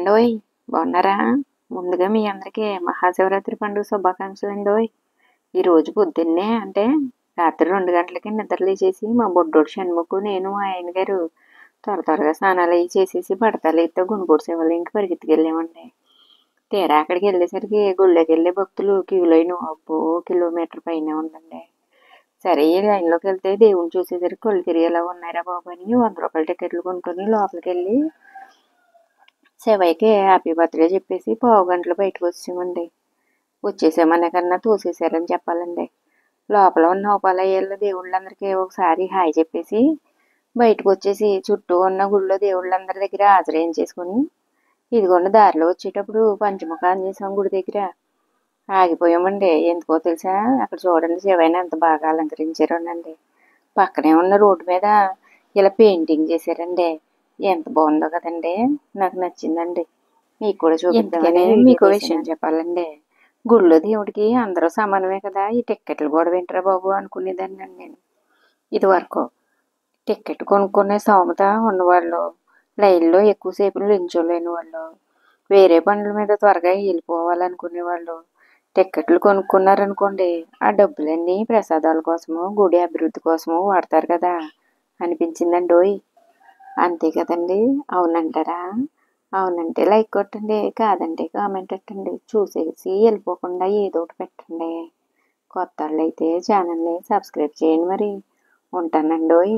ఏండోయ్ బాగున్నారా? ముందుగా మీ అందరికీ మహాశివరాత్రి పండుగ శుభాకాంక్షలు అండోయ్. ఈరోజు పొద్దున్నే అంటే రాత్రి 2 గంటలకి నిద్ర లేచేసి మా బొడ్డోడు షణ్ముఖు నేను మా ఆయన గారు త్వరగా స్నానాలు అవి చేసేసి పడతాలు అయితే గుండెపోటు సేవలు ఇంక పరిగెత్తుకెళ్ళామండి. తీరా అక్కడికి వెళ్ళేసరికి గుళ్ళోకి వెళ్ళే భక్తులు క్యూలైన అబ్బో కిలోమీటర్ పైన ఉందండి. సరే ఈ లైన్లోకి వెళ్తే దేవుని చూసేసరికి కళ్ళు తిరిగేలా ఉన్నారా బాబు అని 100 రూపాయల టికెట్లు కొనుక్కొని లోపలికి వెళ్ళి శివయ్యకి హ్యాపీ బర్త్డే చెప్పేసి పావుగంటలో బయటకు వచ్చామండి. వచ్చేసామనే తోసేశారని చెప్పాలండి. లోపల ఉన్న ఉపాలయాల్లో దేవుళ్ళందరికీ ఒకసారి హాయ్ చెప్పేసి బయటకు వచ్చేసి చుట్టూ ఉన్న గుళ్ళో దేవుళ్ళందరి దగ్గర ఆశ్రయించేసుకుని ఇదిగోండి దారిలో వచ్చేటప్పుడు పంచముఖ ఆంజనేయ స్వామి గుడి దగ్గర ఆగిపోయామండి. ఎందుకో తెలుసా, అక్కడ చూడండి శివయ్యని ఎంత బాగా అలంకరించారోనండి. పక్కనే ఉన్న రోడ్డు మీద ఇలా పెయింటింగ్ చేశారండి. ఎంత బాగుందో కదండి, నాకు నచ్చిందండి. మీకు కూడా చూపిద్దామని మీకు విషయం చెప్పాలండి. గుళ్ళో దేవుడికి అందరూ సమానమే కదా, ఈ టిక్కెట్లు కూడా వింటరా బాబు అనుకునేదాన్ని అండి నేను. ఇది వరకు టిక్కెట్ కొనుక్కునే స్తోమత ఉన్నవాళ్ళు, లైన్లో ఎక్కువసేపు నిల్చోలేని వాళ్ళు, వేరే పనుల మీద త్వరగా వెళ్ళిపోవాలనుకునే వాళ్ళు టిక్కెట్లు కొనుక్కున్నారనుకోండి, ఆ డబ్బులన్నీ ప్రసాదాల కోసము గుడి అభివృద్ధి కోసము వాడతారు కదా అనిపించిందండోయ్. అంతే కదండి, అవునంటారా? అవునంటే లైక్ కొట్టండి, కాదంటే కామెంట్ పెట్టండి. చూసేసి వెళ్ళిపోకుండా ఏదో ఒకటి పెట్టండి. కొత్త వాళ్ళు అయితే ఛానల్ని సబ్స్క్రైబ్ చేయండి. మరి ఉంటానండోయ్.